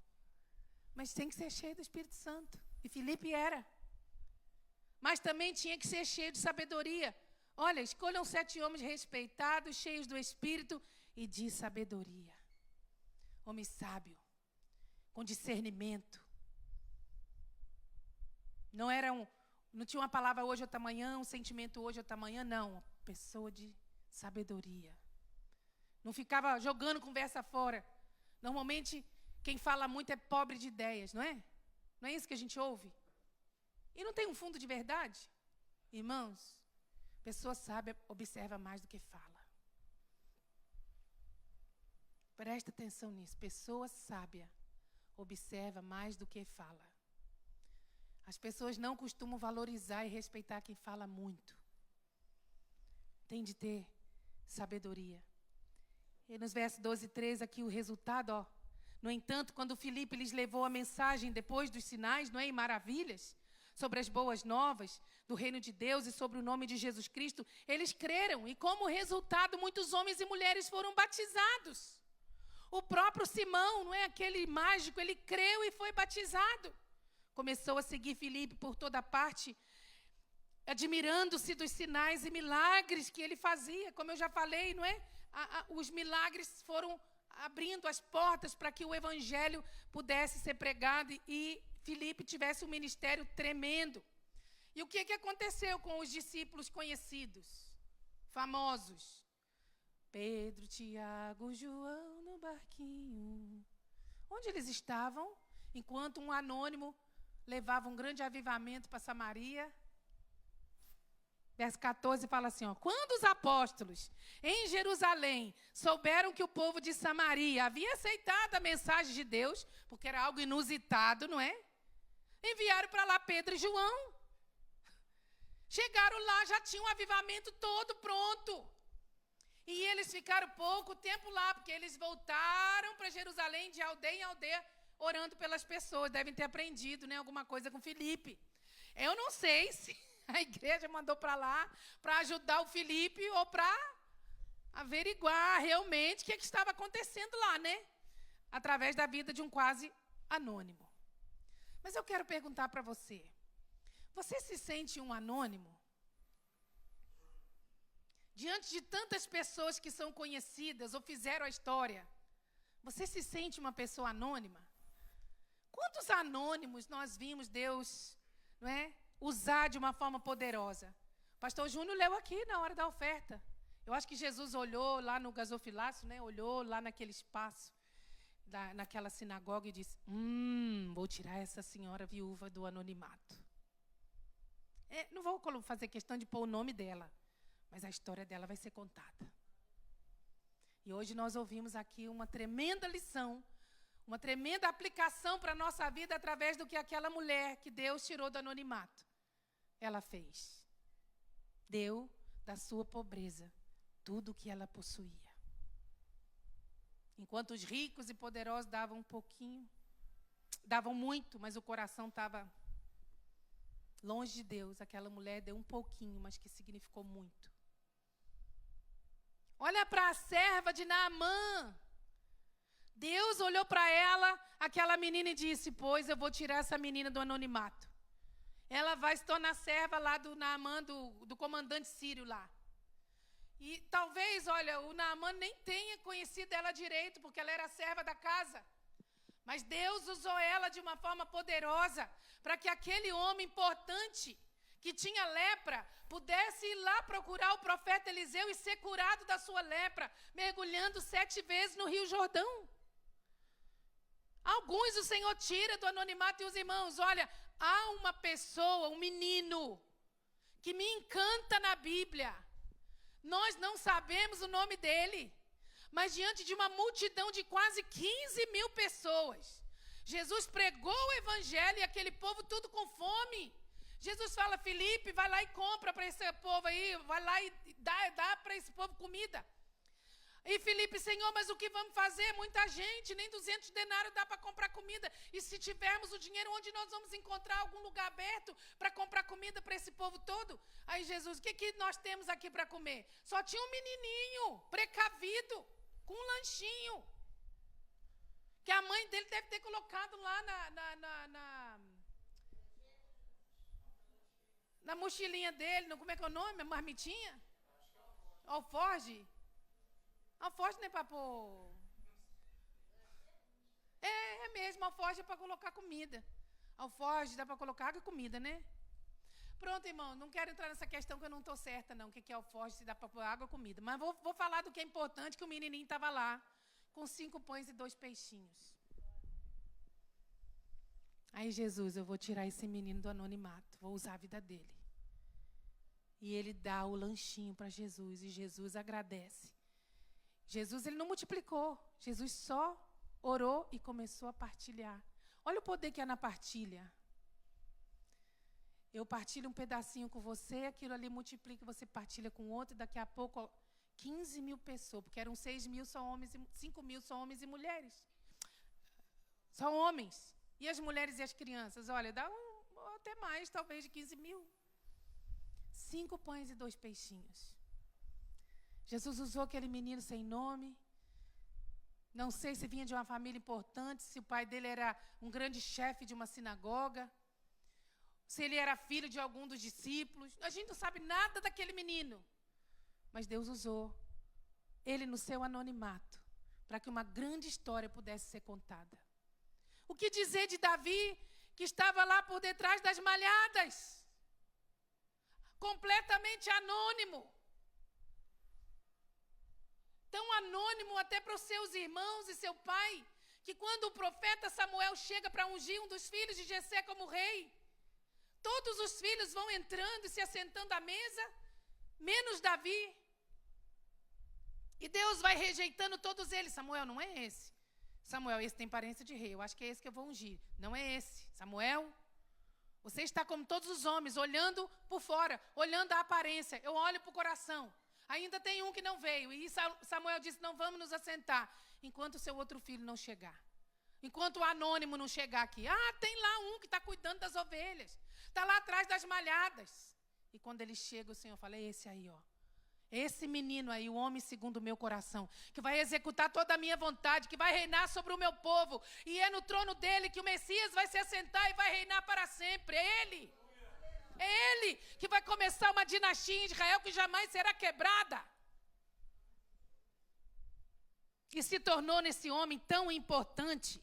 Speaker 1: Mas tem que ser cheio do Espírito Santo. E Filipe era. Mas também tinha que ser cheio de sabedoria. Olha, escolham 7 homens respeitados, cheios do Espírito e de sabedoria. Homem sábio, com discernimento. Não tinha uma palavra hoje ou amanhã, um sentimento hoje ou amanhã, não. Pessoa de sabedoria. Não ficava jogando conversa fora. Normalmente, quem fala muito é pobre de ideias, não é? Não é isso que a gente ouve? E não tem um fundo de verdade? Irmãos, pessoa sábia observa mais do que fala. Presta atenção nisso. Pessoa sábia observa mais do que fala. As pessoas não costumam valorizar e respeitar quem fala muito. Tem de ter sabedoria. E nos versos 12 e 13, aqui o resultado, ó. No entanto, quando Filipe lhes levou a mensagem depois dos sinais, não é, e maravilhas, sobre as boas novas do reino de Deus e sobre o nome de Jesus Cristo, eles creram. E como resultado, muitos homens e mulheres foram batizados. O próprio Simão, não é, aquele mágico, ele creu e foi batizado. Começou a seguir Filipe por toda parte, admirando-se dos sinais e milagres que ele fazia. Como eu já falei, não é? Os milagres foram abrindo as portas para que o evangelho pudesse ser pregado e Filipe tivesse um ministério tremendo. E o que aconteceu com os discípulos conhecidos, famosos? Pedro, Tiago, João no barquinho. Onde eles estavam? Enquanto um anônimo levava um grande avivamento para Samaria. Verso 14 fala assim, ó, quando os apóstolos em Jerusalém souberam que o povo de Samaria havia aceitado a mensagem de Deus, porque era algo inusitado, não é? Enviaram para lá Pedro e João. Chegaram lá, já tinha um avivamento todo pronto. E eles ficaram pouco tempo lá, porque eles voltaram para Jerusalém de aldeia em aldeia, orando pelas pessoas. Devem ter aprendido, né, alguma coisa com Filipe. Eu não sei se a igreja mandou para lá para ajudar o Filipe ou para averiguar realmente o que estava acontecendo lá, né? Através da vida de um quase anônimo. Mas eu quero perguntar para você. Você se sente um anônimo? Diante de tantas pessoas que são conhecidas ou fizeram a história, você se sente uma pessoa anônima? Quantos anônimos nós vimos Deus, não é, usar de uma forma poderosa? O pastor Júnior leu aqui na hora da oferta. Eu acho que Jesus olhou lá no gasofilácio, né? Olhou lá naquele espaço, naquela sinagoga e disse, vou tirar essa senhora viúva do anonimato. Não vou fazer questão de pôr o nome dela, mas a história dela vai ser contada. E hoje nós ouvimos aqui uma tremenda lição, uma tremenda aplicação para a nossa vida através do que aquela mulher que Deus tirou do anonimato, ela fez. Deu da sua pobreza tudo o que ela possuía. Enquanto os ricos e poderosos davam um pouquinho, davam muito, mas o coração estava longe de Deus, aquela mulher deu um pouquinho, mas que significou muito. Olha para a serva de Naamã. Deus olhou para ela, aquela menina, e disse, pois eu vou tirar essa menina do anonimato. Ela vai se tornar serva lá do Naamã, do comandante sírio lá. E talvez, olha, o Naamã nem tenha conhecido ela direito, porque ela era serva da casa. Mas Deus usou ela de uma forma poderosa para que aquele homem importante que tinha lepra pudesse ir lá procurar o profeta Eliseu e ser curado da sua lepra, mergulhando 7 vezes no Rio Jordão. Alguns o Senhor tira do anonimato. E os irmãos, olha, há uma pessoa, um menino, que me encanta na Bíblia. Nós não sabemos o nome dele, mas diante de uma multidão de quase 15 mil pessoas, Jesus pregou o evangelho e aquele povo tudo com fome. Jesus fala, Filipe, vai lá e compra para esse povo aí, vai lá e dá para esse povo comida. E Filipe, Senhor, mas o que vamos fazer? Muita gente, nem 200 denários dá para comprar comida. E se tivermos o dinheiro, onde nós vamos encontrar algum lugar aberto para comprar comida para esse povo todo? Aí Jesus, o que nós temos aqui para comer? Só tinha um menininho, precavido, com um lanchinho. Que a mãe dele deve ter colocado lá na mochilinha dele, como é que é o nome? A marmitinha? Alforge. Alforge não é para pôr... É mesmo, alforge é para colocar comida. Alforge dá para colocar água e comida, né? Pronto, irmão, não quero entrar nessa questão que eu não estou certa, não. O que é alforge, se dá para pôr água ou comida. Mas vou falar do que é importante, que o menininho estava lá, com 5 pães e 2 peixinhos. Aí, Jesus, eu vou tirar esse menino do anonimato, vou usar a vida dele. E ele dá o lanchinho para Jesus, e Jesus agradece. Jesus, ele não multiplicou, Jesus só orou e começou a partilhar. Olha o poder que há na partilha. Eu partilho um pedacinho com você, aquilo ali multiplica, você partilha com outro, e daqui a pouco 15 mil pessoas, porque eram 6 mil só homens, 5 mil só homens e mulheres. Só homens. E as mulheres e as crianças? Olha, dá até mais, talvez, de 15 mil. 5 pães e 2 peixinhos. Jesus usou aquele menino sem nome. Não sei se vinha de uma família importante, se o pai dele era um grande chefe de uma sinagoga, se ele era filho de algum dos discípulos. A gente não sabe nada daquele menino. Mas Deus usou ele no seu anonimato para que uma grande história pudesse ser contada. O que dizer de Davi, que estava lá por detrás das malhadas? Completamente anônimo. Tão anônimo até para os seus irmãos e seu pai, que quando o profeta Samuel chega para ungir um dos filhos de Jessé como rei, todos os filhos vão entrando e se assentando à mesa, menos Davi. E Deus vai rejeitando todos eles. Samuel, não é esse. Samuel, esse tem aparência de rei, eu acho que é esse que eu vou ungir. Não é esse. Samuel, você está como todos os homens, olhando por fora, olhando a aparência. Eu olho para o coração. Ainda tem um que não veio. E Samuel disse, não vamos nos assentar, enquanto o seu outro filho não chegar. Enquanto o anônimo não chegar aqui. Ah, tem lá um que está cuidando das ovelhas. Está lá atrás das malhadas. E quando ele chega, o Senhor fala, é esse aí, ó. Esse menino aí, o homem segundo o meu coração, que vai executar toda a minha vontade, que vai reinar sobre o meu povo. E é no trono dele que o Messias vai se assentar e vai reinar para sempre. É ele. É ele que vai começar uma dinastia em Israel que jamais será quebrada. E se tornou nesse homem tão importante.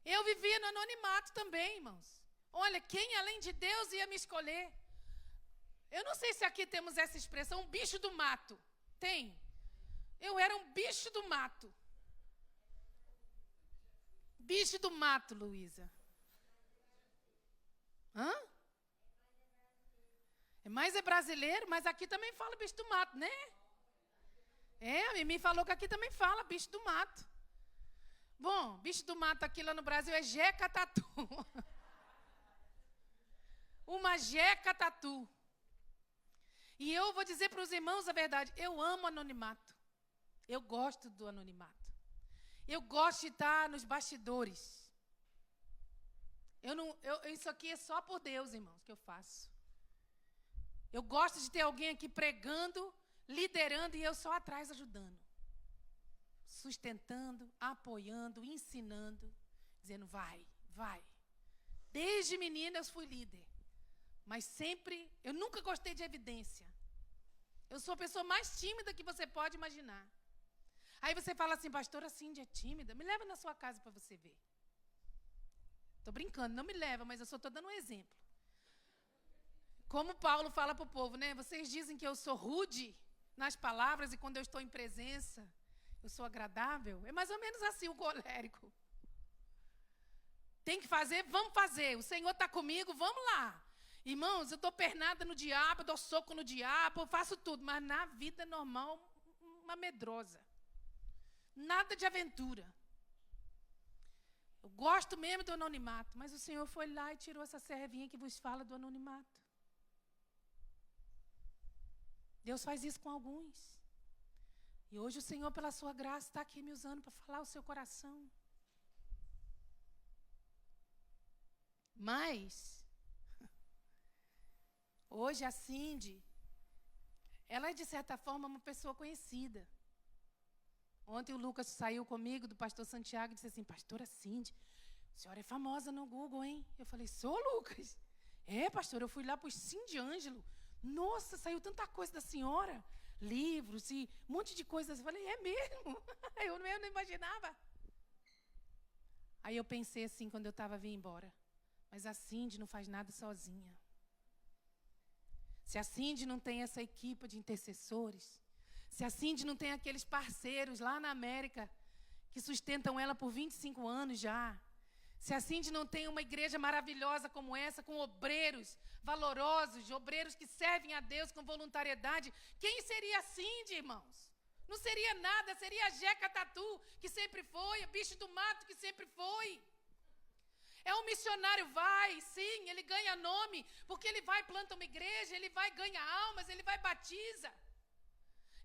Speaker 1: Eu vivia no anonimato também, irmãos. Olha, quem além de Deus ia me escolher? Eu não sei se aqui temos essa expressão, um bicho do mato. Tem? Eu era um bicho do mato. Bicho do mato, Luísa. Hã? Mais é brasileiro, mas aqui também fala bicho do mato, né? A Mimi falou que aqui também fala bicho do mato. Bom, bicho do mato aqui lá no Brasil é jeca tatu. Uma jeca tatu. E eu vou dizer para os irmãos a verdade, eu amo anonimato. Eu gosto do anonimato. Eu gosto de estar nos bastidores. Isso aqui é só por Deus, irmãos, que eu faço. Eu gosto de ter alguém aqui pregando, liderando e eu só atrás ajudando. Sustentando, apoiando, ensinando, dizendo vai, vai. Desde menina eu fui líder. Mas sempre, eu nunca gostei de evidência. Eu sou a pessoa mais tímida que você pode imaginar. Aí você fala assim, pastora Cindy é tímida? Me leva na sua casa para você ver. Estou brincando, não me leva, mas eu só estou dando um exemplo. Como Paulo fala para o povo, né? Vocês dizem que eu sou rude nas palavras e quando eu estou em presença, eu sou agradável. É mais ou menos assim o colérico. Tem que fazer? Vamos fazer. O Senhor está comigo, vamos lá. Irmãos, eu dou pernada no diabo, dou soco no diabo, eu faço tudo. Mas na vida normal, uma medrosa. Nada de aventura. Eu gosto mesmo do anonimato. Mas o Senhor foi lá e tirou essa servinha que vos fala do anonimato. Deus faz isso com alguns. E hoje o Senhor, pela sua graça, está aqui me usando para falar o seu coração. Mas, hoje a Cindy, ela é de certa forma uma pessoa conhecida. Ontem o Lucas saiu comigo, do pastor Santiago, e disse assim, pastora Cindy, a senhora é famosa no Google, hein? Eu falei, sou, Lucas? É, pastor, eu fui lá para o Cindy Ângelo. Nossa, saiu tanta coisa da senhora. Livros e um monte de coisas. Eu falei, é mesmo? Eu não imaginava. Aí eu pensei assim, quando eu estava vindo embora. Mas a Cindy não faz nada sozinha. Se a Cindy não tem essa equipe de intercessores, se a Cindy não tem aqueles parceiros lá na América que sustentam ela por 25 anos já, se a Cindy não tem uma igreja maravilhosa como essa, com obreiros valorosos, obreiros que servem a Deus com voluntariedade, quem seria a Cindy, irmãos? Não seria nada, seria a Jeca Tatu, que sempre foi, a bicho do mato, que sempre foi. É um missionário, vai, sim, ele ganha nome, porque ele vai, planta uma igreja, ele vai, ganha almas, ele vai, batiza.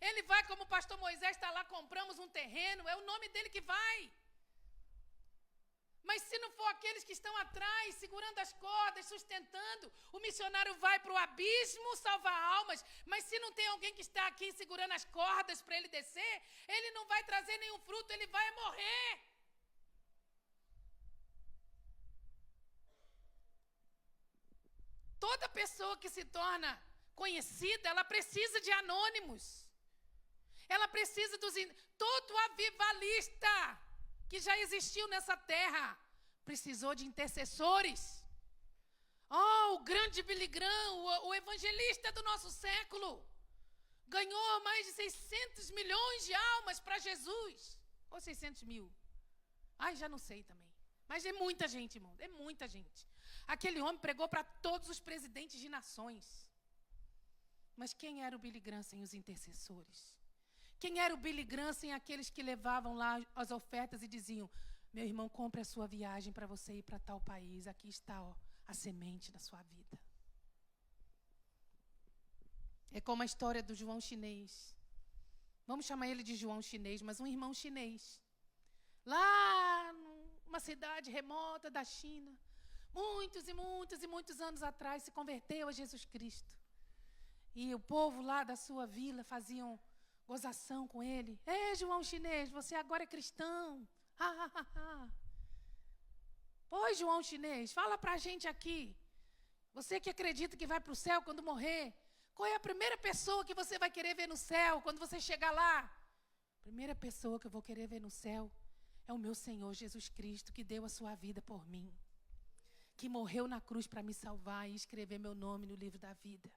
Speaker 1: Ele vai, como o pastor Moisés está lá, compramos um terreno, é o nome dele que vai. Mas se não for aqueles que estão atrás, segurando as cordas, sustentando, o missionário vai para o abismo salvar almas. Mas se não tem alguém que está aqui segurando as cordas para ele descer, ele não vai trazer nenhum fruto, ele vai morrer. Toda pessoa que se torna conhecida, ela precisa de anônimos. Ela precisa dos... Todo avivalista que já existiu nessa terra precisou de intercessores. Oh, o grande Billy Graham, o evangelista do nosso século, ganhou mais de 600 milhões de almas para Jesus. Ou 600 mil. Ai, já não sei também. Mas é muita gente, irmão, é muita gente. Aquele homem pregou para todos os presidentes de nações. Mas quem era o Billy Graham sem os intercessores? Quem era o Billy Graham sem aqueles que levavam lá as ofertas e diziam, meu irmão, compre a sua viagem para você ir para tal país. Aqui está, ó, a semente da sua vida. É como a história do João chinês. Vamos chamar ele de João chinês, mas um irmão chinês. Lá numa cidade remota da China, muitos anos atrás, se converteu a Jesus Cristo. E o povo lá da sua vila faziam gozação com ele. Ei, João chinês, você agora é cristão. Pois, João chinês, fala pra gente aqui. Você que acredita que vai para o céu quando morrer, qual é a primeira pessoa que você vai querer ver no céu quando você chegar lá? A primeira pessoa que eu vou querer ver no céu é o meu Senhor Jesus Cristo, que deu a sua vida por mim, que morreu na cruz para me salvar e escrever meu nome no livro da vida.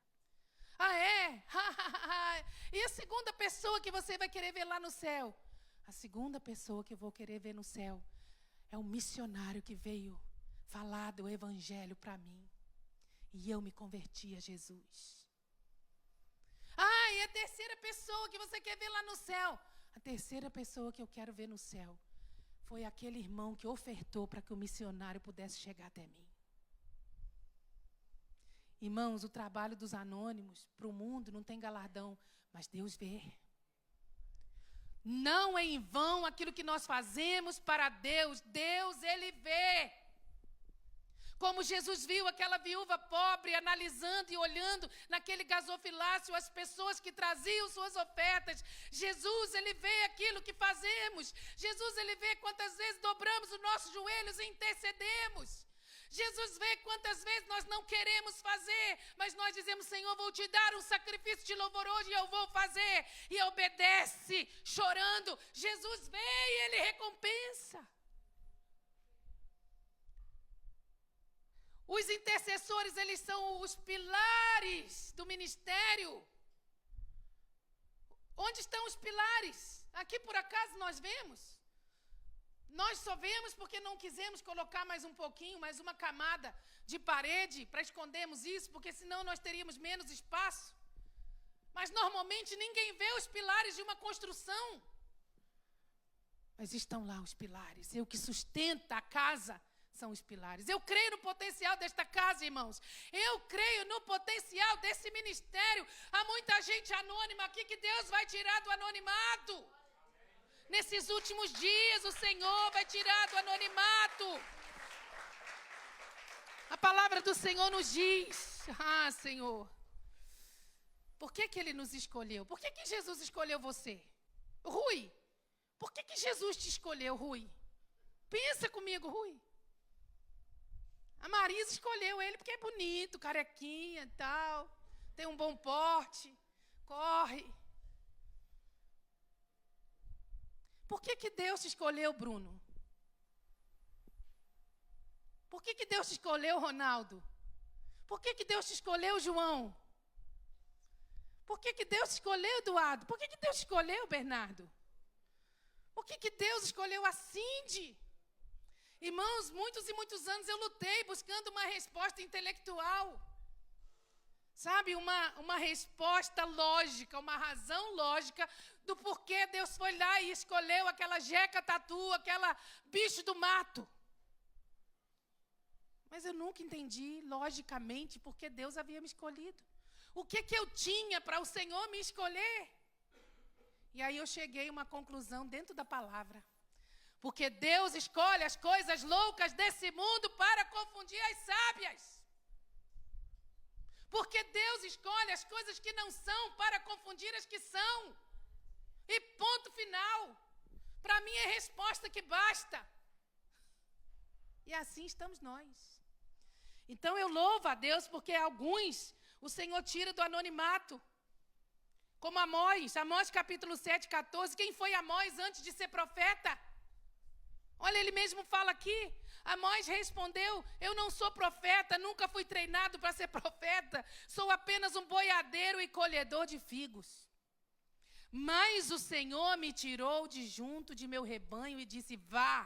Speaker 1: Ah, é? E a segunda pessoa que você vai querer ver lá no céu? A segunda pessoa que eu vou querer ver no céu é o missionário que veio falar do evangelho para mim. E eu me converti a Jesus. Ah, e a terceira pessoa que você quer ver lá no céu? A terceira pessoa que eu quero ver no céu foi aquele irmão que ofertou para que o missionário pudesse chegar até mim. Irmãos, o trabalho dos anônimos para o mundo não tem galardão, mas Deus vê. Não é em vão aquilo que nós fazemos para Deus. Deus, Ele vê. Como Jesus viu aquela viúva pobre analisando e olhando naquele gasofilácio as pessoas que traziam suas ofertas. Jesus, Ele vê aquilo que fazemos. Jesus, Ele vê quantas vezes dobramos os nossos joelhos e intercedemos. Jesus vê quantas vezes nós não queremos fazer, mas nós dizemos, Senhor, vou te dar um sacrifício de louvor hoje e eu vou fazer. E obedece, chorando. Jesus vê e Ele recompensa. Os intercessores, eles são os pilares do ministério. Onde estão os pilares? Aqui por acaso nós vemos? Nós só vemos porque não quisemos colocar mais um pouquinho, mais uma camada de parede para escondermos isso, porque senão nós teríamos menos espaço. Mas normalmente ninguém vê os pilares de uma construção. Mas estão lá os pilares. E o que sustenta a casa são os pilares. Eu creio no potencial desta casa, irmãos. Eu creio no potencial desse ministério. Há muita gente anônima aqui que Deus vai tirar do anonimato. Nesses últimos dias, o Senhor vai tirar do anonimato. A palavra do Senhor nos diz: Senhor, por que Ele nos escolheu? Por que Jesus escolheu você? Rui, por que Jesus te escolheu, Rui? Pensa comigo, Rui. A Marisa escolheu ele porque é bonito, carequinha e tal, tem um bom porte, corre. Por que Deus te escolheu, Bruno? Por que Deus te escolheu, Ronaldo? Por que Deus te escolheu, João? Por que Deus te escolheu, Eduardo? Por que Deus te escolheu, Bernardo? Por que Deus escolheu a Cindy? Irmãos, muitos e muitos anos eu lutei buscando uma resposta intelectual. Sabe, uma resposta lógica, uma razão lógica do porquê Deus foi lá e escolheu aquela jeca tatu, aquela bicho do mato. Mas eu nunca entendi logicamente porque Deus havia me escolhido. O que eu tinha para o Senhor me escolher? E aí eu cheguei a uma conclusão dentro da palavra. Porque Deus escolhe as coisas loucas desse mundo para confundir as sábias. Porque Deus escolhe as coisas que não são para confundir as que são. E ponto final. Para mim é resposta que basta. E assim estamos nós. Então eu louvo a Deus porque alguns o Senhor tira do anonimato. Como Amós, Amós capítulo 7, 14. Quem foi Amós antes de ser profeta? Olha, ele mesmo fala aqui. Amós respondeu: eu não sou profeta, nunca fui treinado para ser profeta. Sou apenas um boiadeiro e colhedor de figos. Mas o Senhor me tirou de junto de meu rebanho e disse: vá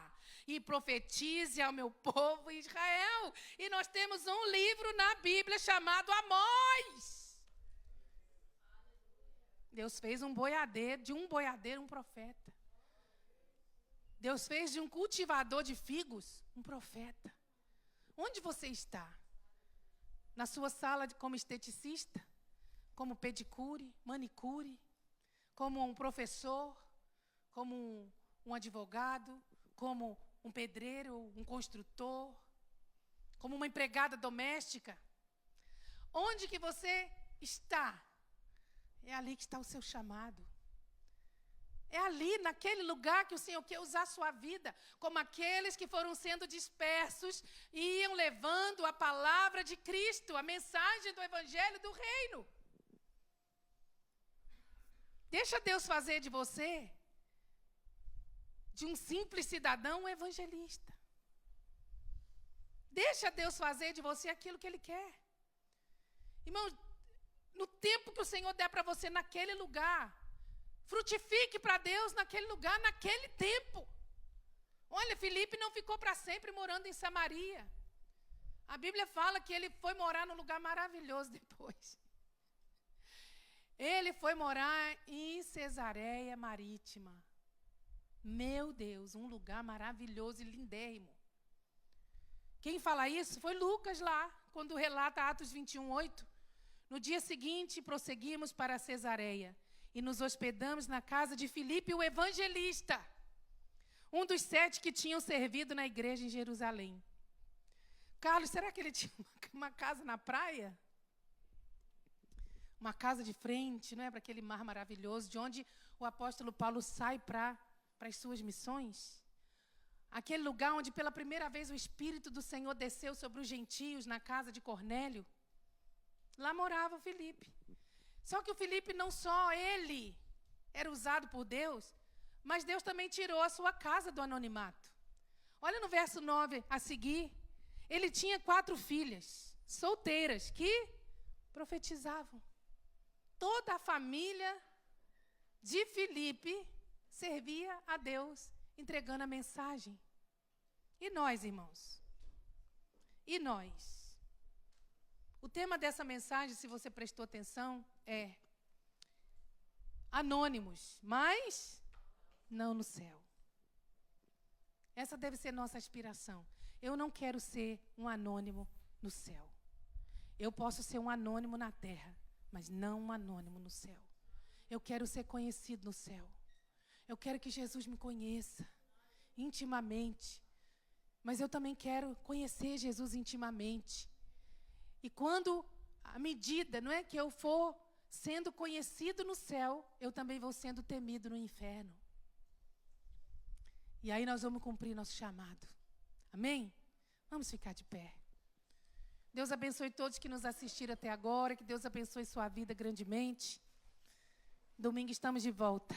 Speaker 1: e profetize ao meu povo Israel. E nós temos um livro na Bíblia chamado Amós. Deus fez de um boiadeiro um profeta. Deus fez de um cultivador de figos um profeta. Onde você está? Na sua sala como esteticista? Como pedicure, manicure? Como um professor? Como um advogado? Como um pedreiro, um construtor? Como uma empregada doméstica? Onde que você está? É ali que está o seu chamado. É ali, naquele lugar que o Senhor quer usar a sua vida, como aqueles que foram sendo dispersos e iam levando a palavra de Cristo, a mensagem do Evangelho do Reino. Deixa Deus fazer de você, de um simples cidadão, um evangelista. Deixa Deus fazer de você aquilo que Ele quer. Irmão, no tempo que o Senhor der para você naquele lugar, frutifique para Deus naquele lugar, naquele tempo. Olha, Filipe não ficou para sempre morando em Samaria. A Bíblia fala que ele foi morar num lugar maravilhoso depois. Ele foi morar em Cesareia Marítima. Meu Deus, um lugar maravilhoso e lindérrimo. Quem fala isso foi Lucas lá, quando relata Atos 21, 8. No dia seguinte, prosseguimos para Cesareia e nos hospedamos na casa de Filipe, o evangelista, um dos 7 que tinham servido na igreja em Jerusalém. Carlos, será que ele tinha uma casa na praia? Uma casa de frente, não é? Para aquele mar maravilhoso, de onde o apóstolo Paulo sai para as suas missões? Aquele lugar onde pela primeira vez o Espírito do Senhor desceu sobre os gentios na casa de Cornélio. Lá morava o Filipe. Só que o Filipe não só ele era usado por Deus, mas Deus também tirou a sua casa do anonimato. Olha no verso 9 a seguir. Ele tinha 4 filhas solteiras que profetizavam. Toda a família de Filipe servia a Deus entregando a mensagem. E nós, irmãos? E nós? O tema dessa mensagem, se você prestou atenção, é anônimos, mas não no céu. Essa deve ser nossa aspiração. Eu não quero ser um anônimo no céu. Eu posso ser um anônimo na terra, mas não um anônimo no céu. Eu quero ser conhecido no céu. Eu quero que Jesus me conheça intimamente. Mas eu também quero conhecer Jesus intimamente. E quando, à medida, não é, que eu for sendo conhecido no céu, eu também vou sendo temido no inferno. E aí nós vamos cumprir nosso chamado. Amém? Vamos ficar de pé. Deus abençoe todos que nos assistiram até agora. Que Deus abençoe sua vida grandemente. Domingo estamos de volta.